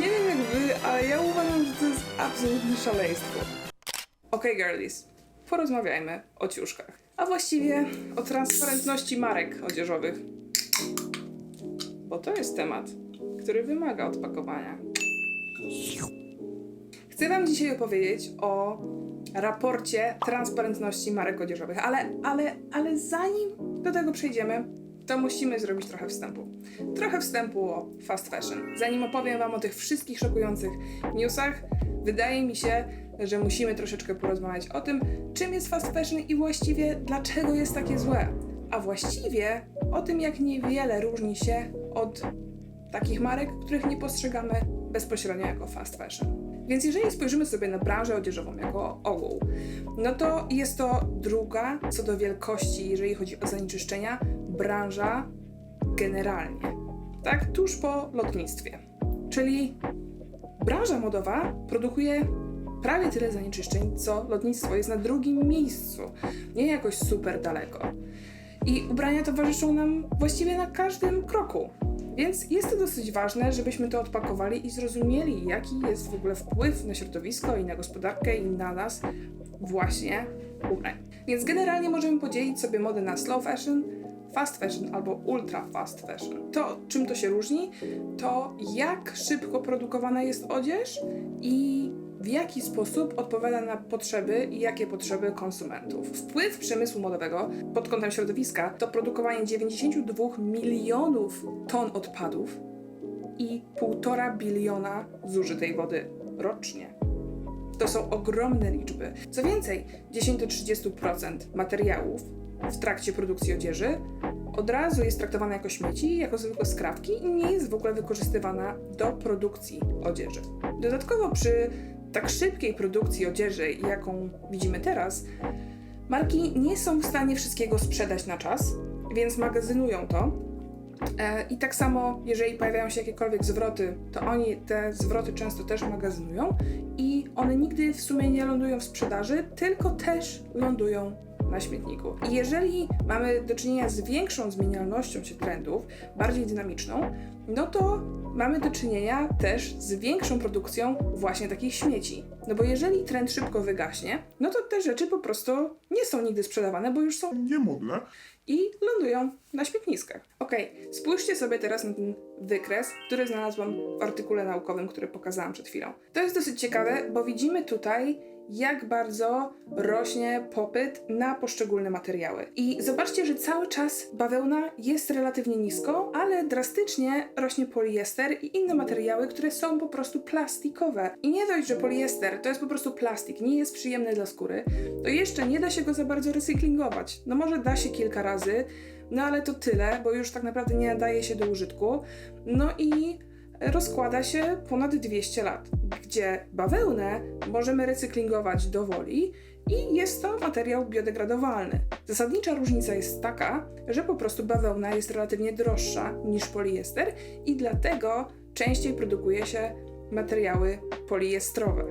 Nie wiem jak wy, ale ja uważam, że to jest absolutne szaleństwo. Okej, girlies, porozmawiajmy o ciuszkach. A właściwie o transparentności marek odzieżowych. Bo to jest temat, który wymaga odpakowania. Chcę wam dzisiaj opowiedzieć o raporcie transparentności marek odzieżowych, ale zanim do tego przejdziemy, to musimy zrobić trochę wstępu. Trochę wstępu o fast fashion. Zanim opowiem wam o tych wszystkich szokujących newsach, wydaje mi się, że musimy troszeczkę porozmawiać o tym, czym jest fast fashion i właściwie dlaczego jest takie złe. A właściwie o tym, jak niewiele różni się od takich marek, których nie postrzegamy bezpośrednio jako fast fashion. Więc jeżeli spojrzymy sobie na branżę odzieżową jako ogół, no to jest to druga co do wielkości, jeżeli chodzi o zanieczyszczenia, branża generalnie, tak? Tuż po lotnictwie. Czyli branża modowa produkuje prawie tyle zanieczyszczeń, co lotnictwo, jest na drugim miejscu, nie jakoś super daleko. I ubrania towarzyszą nam właściwie na każdym kroku. Więc jest to dosyć ważne, żebyśmy to odpakowali i zrozumieli, jaki jest w ogóle wpływ na środowisko i na gospodarkę i na nas właśnie ubrań. Więc generalnie możemy podzielić sobie modę na slow fashion, fast fashion albo ultra fast fashion. To, czym to się różni, to jak szybko produkowana jest odzież i w jaki sposób odpowiada na potrzeby i jakie potrzeby konsumentów. Wpływ przemysłu modowego pod kątem środowiska to produkowanie 92 milionów ton odpadów i 1,5 biliona zużytej wody rocznie. To są ogromne liczby. Co więcej, 10-30% materiałów w trakcie produkcji odzieży od razu jest traktowana jako śmieci, jako zwykłe skrawki i nie jest w ogóle wykorzystywana do produkcji odzieży. Dodatkowo przy tak szybkiej produkcji odzieży, jaką widzimy teraz, marki nie są w stanie wszystkiego sprzedać na czas, więc magazynują to. I tak samo, jeżeli pojawiają się jakiekolwiek zwroty, to oni te zwroty często też magazynują i one nigdy w sumie nie lądują w sprzedaży, tylko też lądują na śmietniku. I jeżeli mamy do czynienia z większą zmienialnością się trendów, bardziej dynamiczną, no to mamy do czynienia też z większą produkcją właśnie takich śmieci. No bo jeżeli trend szybko wygaśnie, no to te rzeczy po prostu nie są nigdy sprzedawane, bo już są niemodne i lądują na śmietniskach. Okej, spójrzcie sobie teraz na ten wykres, który znalazłam w artykule naukowym, który pokazałam przed chwilą. To jest dosyć ciekawe, bo widzimy tutaj, jak bardzo rośnie popyt na poszczególne materiały. I zobaczcie, że cały czas bawełna jest relatywnie nisko, ale drastycznie rośnie poliester i inne materiały, które są po prostu plastikowe. I nie dość, że poliester to jest po prostu plastik, nie jest przyjemny dla skóry, to jeszcze nie da się go za bardzo recyklingować. No może da się kilka razy, no ale to tyle, bo już tak naprawdę nie nadaje się do użytku. No i rozkłada się ponad 200 lat, gdzie bawełnę możemy recyklingować do woli i jest to materiał biodegradowalny. Zasadnicza różnica jest taka, że po prostu bawełna jest relatywnie droższa niż poliester i dlatego częściej produkuje się materiały poliestrowe,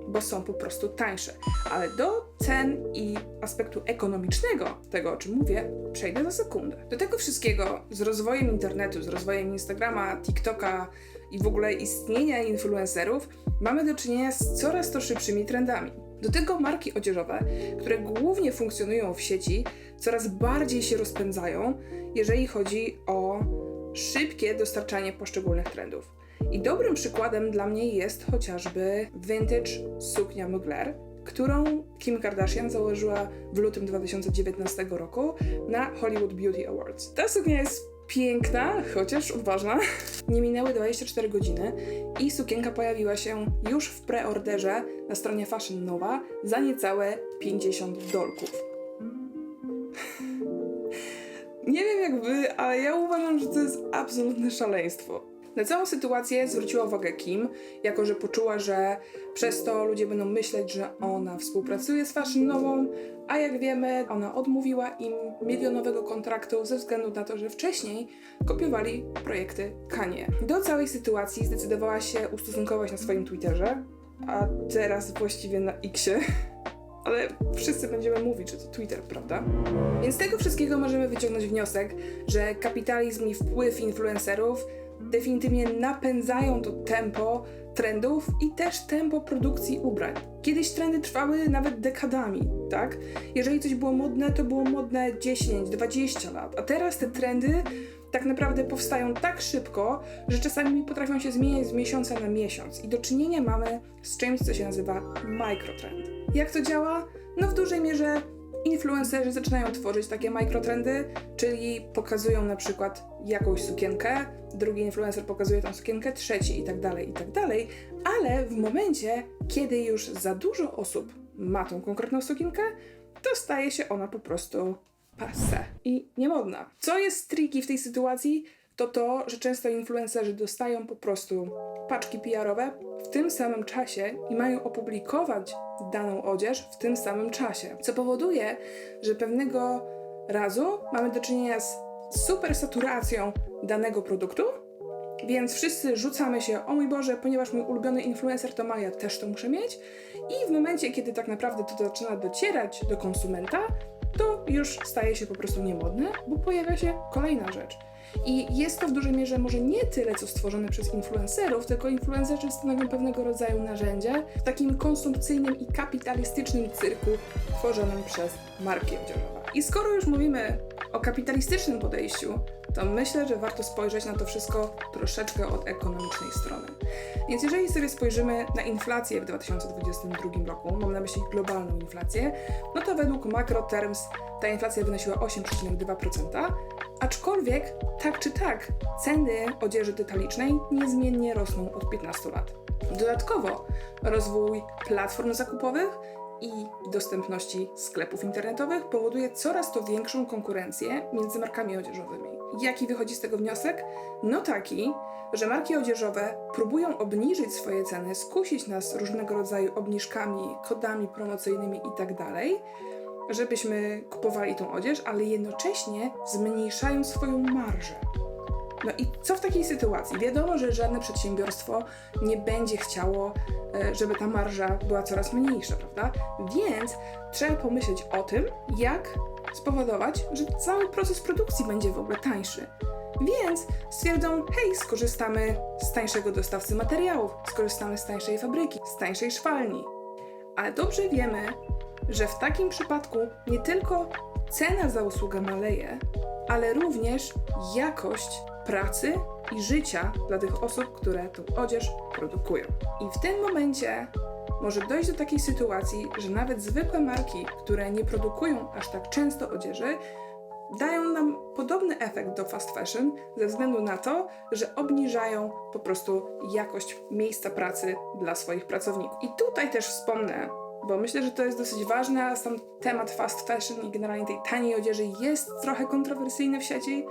bo są po prostu tańsze. Ale do cen i aspektu ekonomicznego tego, o czym mówię, przejdę za sekundę. Do tego wszystkiego z rozwojem internetu, z rozwojem Instagrama, TikToka i w ogóle istnienia influencerów mamy do czynienia z coraz to szybszymi trendami. Do tego marki odzieżowe, które głównie funkcjonują w sieci, coraz bardziej się rozpędzają, jeżeli chodzi o szybkie dostarczanie poszczególnych trendów. I dobrym przykładem dla mnie jest chociażby vintage suknia Mugler, którą Kim Kardashian założyła w lutym 2019 roku na Hollywood Beauty Awards. Ta suknia jest piękna, chociaż odważna. Nie minęły 24 godziny i sukienka pojawiła się już w preorderze na stronie Fashion Nova za niecałe $50. Nie wiem jak wy, ale ja uważam, że to jest absolutne szaleństwo. Na całą sytuację zwróciła uwagę Kim, jako że poczuła, że przez to ludzie będą myśleć, że ona współpracuje z Fashion Novą, a jak wiemy, ona odmówiła im milionowego kontraktu ze względu na to, że wcześniej kopiowali projekty Kanye. Do całej sytuacji zdecydowała się ustosunkować na swoim Twitterze, a teraz właściwie na Xie. Ale wszyscy będziemy mówić, że to Twitter, prawda? Więc z tego wszystkiego możemy wyciągnąć wniosek, że kapitalizm i wpływ influencerów definitywnie napędzają to tempo trendów i też tempo produkcji ubrań. Kiedyś trendy trwały nawet dekadami, tak? Jeżeli coś było modne, to było modne 10-20 lat, a teraz te trendy tak naprawdę powstają tak szybko, że czasami potrafią się zmieniać z miesiąca na miesiąc i do czynienia mamy z czymś, co się nazywa microtrend. Jak to działa? No w dużej mierze influencerzy zaczynają tworzyć takie mikrotrendy, czyli pokazują na przykład jakąś sukienkę, drugi influencer pokazuje tą sukienkę, trzeci i tak dalej, ale w momencie, kiedy już za dużo osób ma tą konkretną sukienkę, to staje się ona po prostu passé i niemodna. Co jest tricky w tej sytuacji, to, że często influencerzy dostają po prostu paczki PR-owe w tym samym czasie i mają opublikować daną odzież w tym samym czasie, co powoduje, że pewnego razu mamy do czynienia z super saturacją danego produktu, więc wszyscy rzucamy się, o mój Boże, ponieważ mój ulubiony influencer to ma, ja też to muszę mieć, i w momencie, kiedy tak naprawdę to zaczyna docierać do konsumenta, to już staje się po prostu niemodne, bo pojawia się kolejna rzecz. I jest to w dużej mierze może nie tyle, co stworzone przez influencerów, tylko influencerzy stanowią pewnego rodzaju narzędzie w takim konsumpcyjnym i kapitalistycznym cyrku tworzonym przez marki odzieżowe. I skoro już mówimy o kapitalistycznym podejściu, to myślę, że warto spojrzeć na to wszystko troszeczkę od ekonomicznej strony. Więc jeżeli sobie spojrzymy na inflację w 2022 roku, mam na myśli globalną inflację, no to według Macro Terms ta inflacja wynosiła 8,2%, aczkolwiek tak czy tak ceny odzieży detalicznej niezmiennie rosną od 15 lat. Dodatkowo rozwój platform zakupowych i dostępności sklepów internetowych powoduje coraz to większą konkurencję między markami odzieżowymi. Jaki wychodzi z tego wniosek? No taki, że marki odzieżowe próbują obniżyć swoje ceny, skusić nas różnego rodzaju obniżkami, kodami promocyjnymi itd., żebyśmy kupowali tą odzież, ale jednocześnie zmniejszają swoją marżę. No i co w takiej sytuacji? Wiadomo, że żadne przedsiębiorstwo nie będzie chciało, żeby ta marża była coraz mniejsza, prawda? Więc trzeba pomyśleć o tym, jak spowodować, że cały proces produkcji będzie w ogóle tańszy. Więc stwierdzą, hej, skorzystamy z tańszego dostawcy materiałów, skorzystamy z tańszej fabryki, z tańszej szwalni. Ale dobrze wiemy, że w takim przypadku nie tylko cena za usługę maleje, ale również jakość pracy i życia dla tych osób, które tą odzież produkują. I w tym momencie może dojść do takiej sytuacji, że nawet zwykłe marki, które nie produkują aż tak często odzieży, dają nam podobny efekt do fast fashion ze względu na to, że obniżają po prostu jakość miejsca pracy dla swoich pracowników. I tutaj też wspomnę, bo myślę, że to jest dosyć ważne, a sam temat fast fashion i generalnie tej taniej odzieży jest trochę kontrowersyjny w sieci,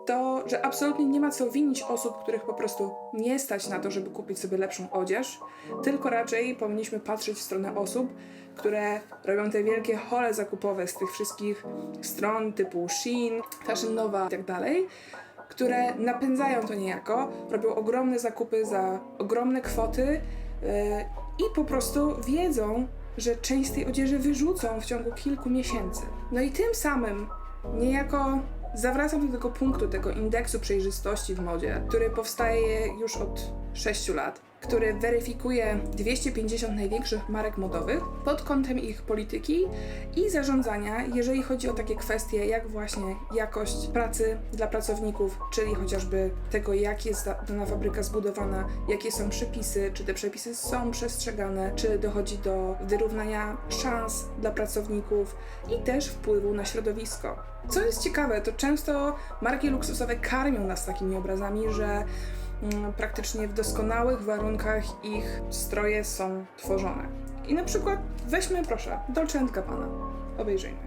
to, że absolutnie nie ma co winić osób, których po prostu nie stać na to, żeby kupić sobie lepszą odzież, tylko raczej powinniśmy patrzeć w stronę osób, które robią te wielkie hole zakupowe z tych wszystkich stron typu Shein, Fashion Nova itd., które napędzają to niejako, robią ogromne zakupy za ogromne kwoty i po prostu wiedzą, że część tej odzieży wyrzucą w ciągu kilku miesięcy. No i tym samym niejako zawracam do tego punktu, tego indeksu przejrzystości w modzie, który powstaje już od 6 lat, który weryfikuje 250 największych marek modowych pod kątem ich polityki i zarządzania, jeżeli chodzi o takie kwestie jak właśnie jakość pracy dla pracowników, czyli chociażby tego, jak jest dana fabryka zbudowana, jakie są przepisy, czy te przepisy są przestrzegane, czy dochodzi do wyrównania szans dla pracowników i też wpływu na środowisko. Co jest ciekawe, to często marki luksusowe karmią nas takimi obrazami, że praktycznie w doskonałych warunkach ich stroje są tworzone. I na przykład weźmy, proszę, Dolce & Gabbana. Obejrzyjmy.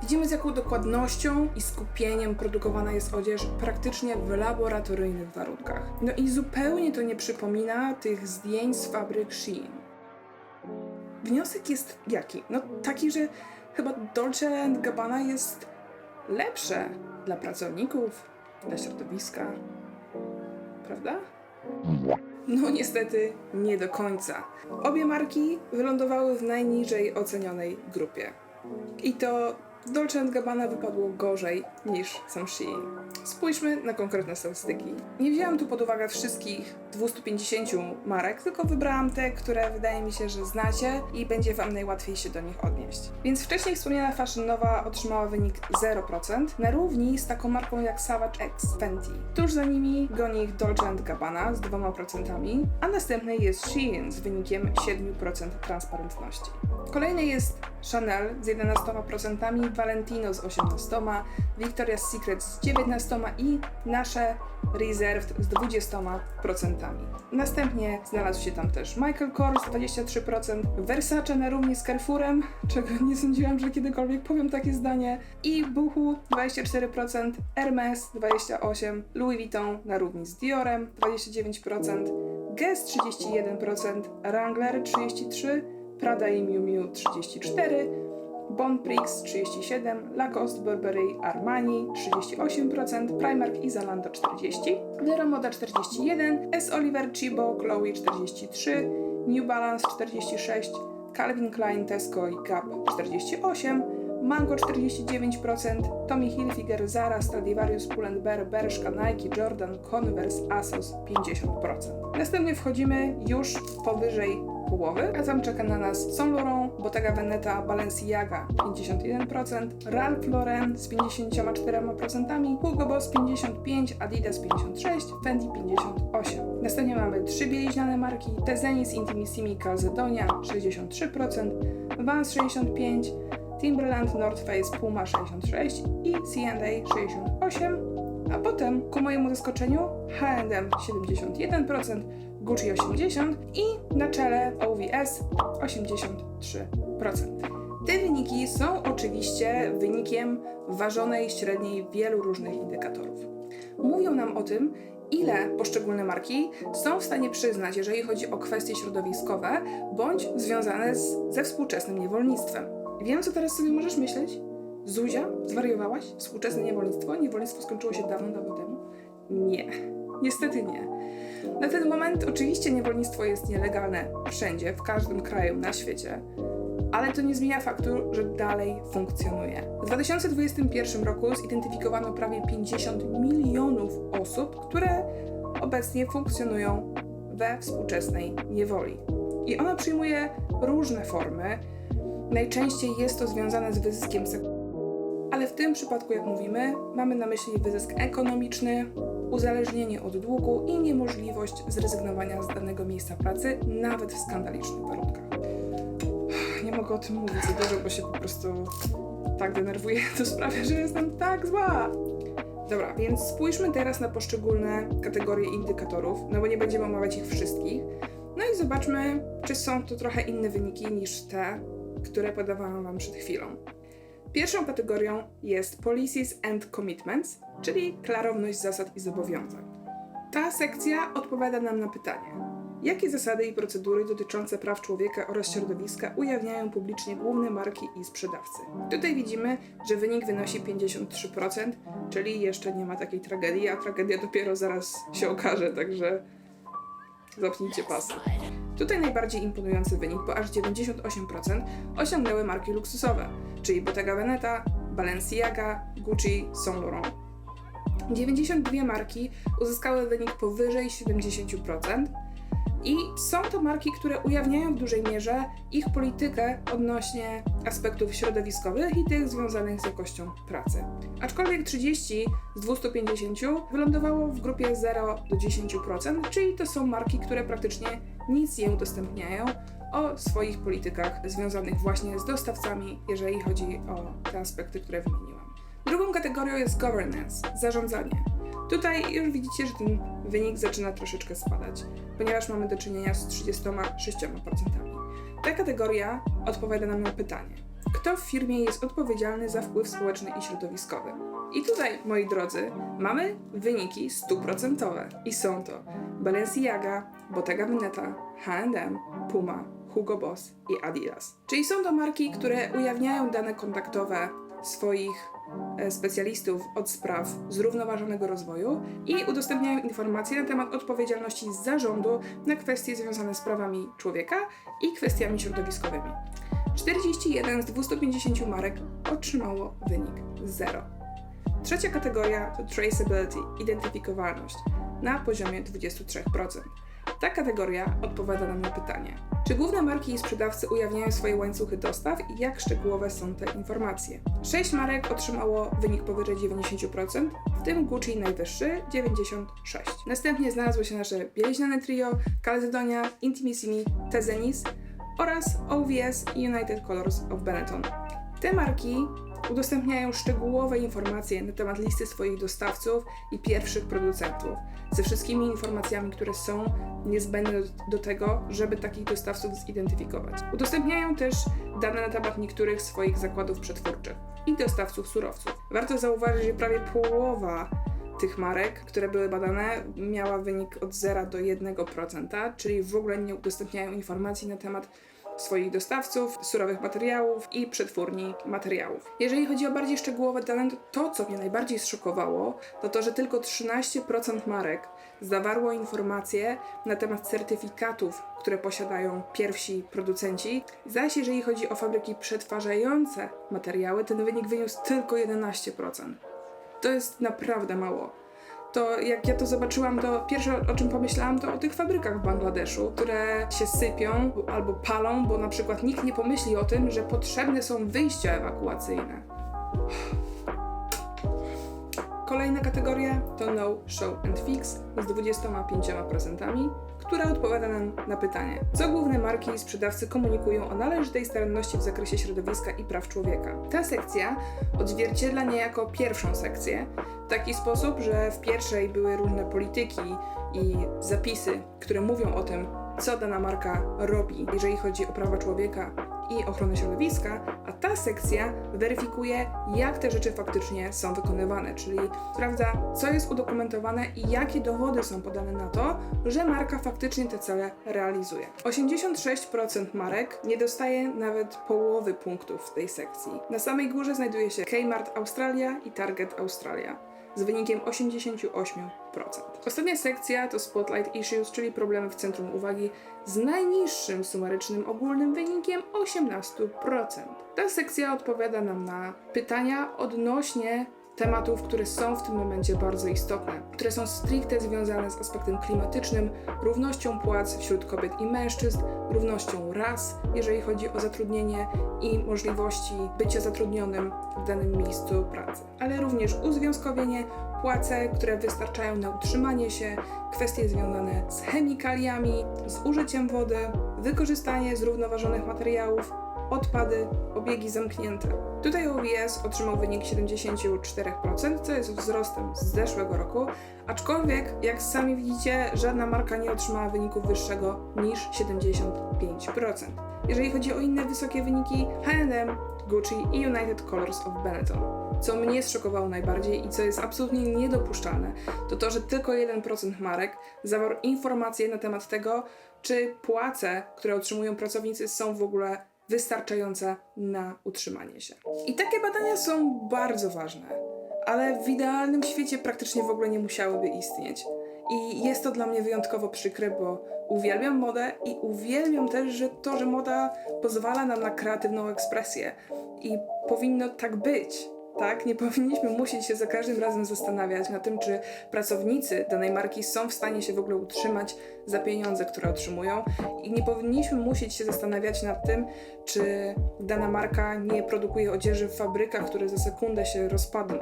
Widzimy, z jaką dokładnością i skupieniem produkowana jest odzież praktycznie w laboratoryjnych warunkach. No i zupełnie to nie przypomina tych zdjęć z fabryk Shein. Wniosek jest jaki? No taki, że chyba Dolce & Gabbana jest lepsze dla pracowników, dla środowiska, prawda? No niestety nie do końca. Obie marki wylądowały w najniżej ocenionej grupie. I to Dolce & Gabbana wypadło gorzej niż sam Shein. Spójrzmy na konkretne statystyki. Nie wzięłam tu pod uwagę wszystkich 250 marek, tylko wybrałam te, które wydaje mi się, że znacie i będzie Wam najłatwiej się do nich odnieść. Więc wcześniej wspomniana Fashion Nova otrzymała wynik 0%, na równi z taką marką jak Savage X Fenty. Tuż za nimi goni ich Dolce & Gabbana z 2%, a następny jest Shein z wynikiem 7% transparentności. Kolejny jest Chanel z 11%, Valentino z 18%, Victoria's Secret z 19% i nasze Reserved z 20%. Następnie znalazł się tam też Michael Kors 23%, Versace na równi z Carrefourem, czego nie sądziłam, że kiedykolwiek powiem takie zdanie, i Boohoo 24%, Hermes 28%, Louis Vuitton na równi z Diorem 29%, Guess 31%, Wrangler 33%, Prada i Miu Miu 34%, Bon Prix 37%, Lacoste, Burberry, Armani 38%, Primark i Zalando 40%, Vero Moda 41%, S. Oliver, Chibo, Chloe 43%, New Balance 46%, Calvin Klein, Tesco i Gap 48%, Mango 49%, Tommy Hilfiger, Zara, Stradivarius, Pull&Bear, Bershka, Nike, Jordan, Converse, Asos 50%. Następnie wchodzimy już powyżej połowy, a tam czeka na nas Saint Laurent, Bottega Veneta, Balenciaga 51%, Ralph Lauren z 54%, Hugo Boss 55%, Adidas 56%, Fendi 58%. Następnie mamy trzy bieliźniane marki: Tezenis, Intimissimi, Calzedonia 63%, Vans 65%, Timberland, North Face, Puma 66% i C&A 68%, a potem ku mojemu zaskoczeniu H&M 71%, Gucci 80% i na czele OVS 83%. Te wyniki są oczywiście wynikiem ważonej średniej wielu różnych indykatorów. Mówią nam o tym, ile poszczególne marki są w stanie przyznać, jeżeli chodzi o kwestie środowiskowe bądź związane ze współczesnym niewolnictwem. Wiem, co teraz sobie możesz myśleć? Zuzia, zwariowałaś? Współczesne niewolnictwo? Niewolnictwo skończyło się dawno, dawno temu? Nie. Niestety nie. Na ten moment oczywiście niewolnictwo jest nielegalne wszędzie, w każdym kraju na świecie, ale to nie zmienia faktu, że dalej funkcjonuje. W 2021 roku zidentyfikowano prawie 50 milionów osób, które obecnie funkcjonują we współczesnej niewoli. I ona przyjmuje różne formy. Najczęściej jest to związane z wyzyskiem seksualnym, ale w tym przypadku, jak mówimy, mamy na myśli wyzysk ekonomiczny, uzależnienie od długu i niemożliwość zrezygnowania z danego miejsca pracy, nawet w skandalicznych warunkach. Nie mogę o tym mówić za dużo, bo się po prostu tak denerwuję. To sprawia, że jestem tak zła. Dobra, więc spójrzmy teraz na poszczególne kategorie indykatorów, no bo nie będziemy omawiać ich wszystkich. No i zobaczmy, czy są to trochę inne wyniki niż te, które podawałam Wam przed chwilą. Pierwszą kategorią jest Policies and Commitments, czyli klarowność zasad i zobowiązań. Ta sekcja odpowiada nam na pytanie: jakie zasady i procedury dotyczące praw człowieka oraz środowiska ujawniają publicznie główne marki i sprzedawcy? Tutaj widzimy, że wynik wynosi 53%, czyli jeszcze nie ma takiej tragedii, a tragedia dopiero zaraz się okaże, także zapnijcie pasy. Tutaj najbardziej imponujący wynik, bo aż 98% osiągnęły marki luksusowe, czyli Bottega Veneta, Balenciaga, Gucci, Saint Laurent. 92 marki uzyskały wynik powyżej 70% i są to marki, które ujawniają w dużej mierze ich politykę odnośnie aspektów środowiskowych i tych związanych z jakością pracy. Aczkolwiek 30 z 250 wylądowało w grupie 0 do 10%, czyli to są marki, które praktycznie nic nie udostępniają o swoich politykach związanych właśnie z dostawcami, jeżeli chodzi o te aspekty, które wymieniłam. Drugą kategorią jest governance, zarządzanie. Tutaj już widzicie, że ten wynik zaczyna troszeczkę spadać, ponieważ mamy do czynienia z 36%. Ta kategoria odpowiada nam na pytanie: kto w firmie jest odpowiedzialny za wpływ społeczny i środowiskowy? I tutaj, moi drodzy, mamy wyniki 100% i są to Balenciaga, Bottega Veneta, H&M, Puma, Hugo Boss i Adidas. Czyli są to marki, które ujawniają dane kontaktowe swoich specjalistów od spraw zrównoważonego rozwoju i udostępniają informacje na temat odpowiedzialności zarządu na kwestie związane z prawami człowieka i kwestiami środowiskowymi. 41 z 250 marek otrzymało wynik 0. Trzecia kategoria to traceability, identyfikowalność, na poziomie 23%. Ta kategoria odpowiada nam na pytanie, czy główne marki i sprzedawcy ujawniają swoje łańcuchy dostaw i jak szczegółowe są te informacje. 6 marek otrzymało wynik powyżej 90%, w tym Gucci najwyższy 96%. Następnie znalazło się nasze bieliźniane trio, Calzedonia, Intimissimi, Tezenis oraz OVS i United Colors of Benetton. Te marki udostępniają szczegółowe informacje na temat listy swoich dostawców i pierwszych producentów, ze wszystkimi informacjami, które są niezbędne do tego, żeby takich dostawców zidentyfikować. Udostępniają też dane na temat niektórych swoich zakładów przetwórczych i dostawców surowców. Warto zauważyć, że prawie połowa tych marek, które były badane, miała wynik od 0 do 1%, czyli w ogóle nie udostępniają informacji na temat swoich dostawców, surowych materiałów i przetwórni materiałów. Jeżeli chodzi o bardziej szczegółowe dane, to co mnie najbardziej zszokowało, to to, że tylko 13% marek zawarło informacje na temat certyfikatów, które posiadają pierwsi producenci. Zaś jeżeli chodzi o fabryki przetwarzające materiały, ten wynik wyniósł tylko 11%. To jest naprawdę mało. To jak ja to zobaczyłam, to pierwsze o czym pomyślałam, to o tych fabrykach w Bangladeszu, które się sypią albo palą, bo na przykład nikt nie pomyśli o tym, że potrzebne są wyjścia ewakuacyjne. Kolejna kategoria to No, Show and Fix z 25%, która odpowiada nam na pytanie, co główne marki i sprzedawcy komunikują o należytej staranności w zakresie środowiska i praw człowieka. Ta sekcja odzwierciedla niejako pierwszą sekcję w taki sposób, że w pierwszej były różne polityki i zapisy, które mówią o tym, co dana marka robi, jeżeli chodzi o prawa człowieka i ochronę środowiska, a ta sekcja weryfikuje, jak te rzeczy faktycznie są wykonywane, czyli sprawdza, co jest udokumentowane i jakie dowody są podane na to, że marka faktycznie te cele realizuje. 86% marek nie dostaje nawet połowy punktów w tej sekcji. Na samej górze znajduje się Kmart Australia i Target Australia z wynikiem 88%. Ostatnia sekcja to Spotlight Issues, czyli problemy w centrum uwagi z najniższym sumarycznym ogólnym wynikiem 18%. Ta sekcja odpowiada nam na pytania odnośnie tematów, które są w tym momencie bardzo istotne, które są stricte związane z aspektem klimatycznym, równością płac wśród kobiet i mężczyzn, równością ras, jeżeli chodzi o zatrudnienie i możliwości bycia zatrudnionym w danym miejscu pracy, ale również uzwiązkowienie, płace, które wystarczają na utrzymanie się, kwestie związane z chemikaliami, z użyciem wody, wykorzystanie zrównoważonych materiałów, odpady, obiegi zamknięte. Tutaj OVS otrzymał wynik 74%, co jest wzrostem z zeszłego roku, aczkolwiek, jak sami widzicie, żadna marka nie otrzymała wyniku wyższego niż 75%. Jeżeli chodzi o inne wysokie wyniki, H&M, Gucci i United Colors of Benetton. Co mnie zszokowało najbardziej i co jest absolutnie niedopuszczalne, to to, że tylko 1% marek zawarł informacje na temat tego, czy płace, które otrzymują pracownicy, są w ogóle wystarczające na utrzymanie się. I takie badania są bardzo ważne, ale w idealnym świecie praktycznie w ogóle nie musiałyby istnieć. I jest to dla mnie wyjątkowo przykre, bo uwielbiam modę i uwielbiam też, że moda pozwala nam na kreatywną ekspresję. I powinno tak być. Tak, nie powinniśmy musieć się za każdym razem zastanawiać nad tym, czy pracownicy danej marki są w stanie się w ogóle utrzymać za pieniądze, które otrzymują, i nie powinniśmy musieć się zastanawiać nad tym, czy dana marka nie produkuje odzieży w fabrykach, które za sekundę się rozpadną.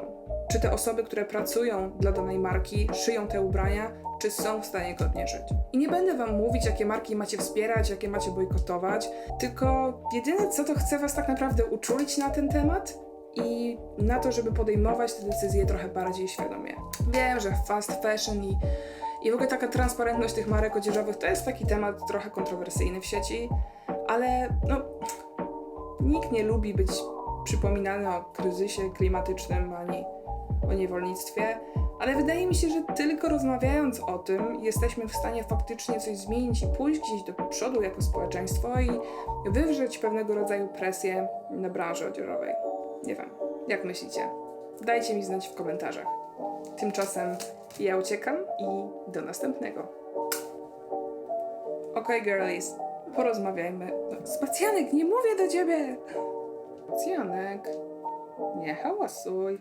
Czy te osoby, które pracują dla danej marki, szyją te ubrania, czy są w stanie godnie żyć. I nie będę wam mówić, jakie marki macie wspierać, jakie macie bojkotować, tylko jedyne co to chcę was tak naprawdę uczulić na ten temat i na to, żeby podejmować te decyzje trochę bardziej świadomie. Wiem, że fast fashion i w ogóle taka transparentność tych marek odzieżowych to jest taki temat trochę kontrowersyjny w sieci, ale nikt nie lubi być przypominany o kryzysie klimatycznym ani o niewolnictwie, ale wydaje mi się, że tylko rozmawiając o tym jesteśmy w stanie faktycznie coś zmienić i pójść gdzieś do przodu jako społeczeństwo i wywrzeć pewnego rodzaju presję na branży odzieżowej. Nie wiem, jak myślicie? Dajcie mi znać w komentarzach. Tymczasem ja uciekam i do następnego. Okej, girlies, porozmawiajmy. Spacjanek, nie mówię do ciebie! Spacjanek, nie hałasuj.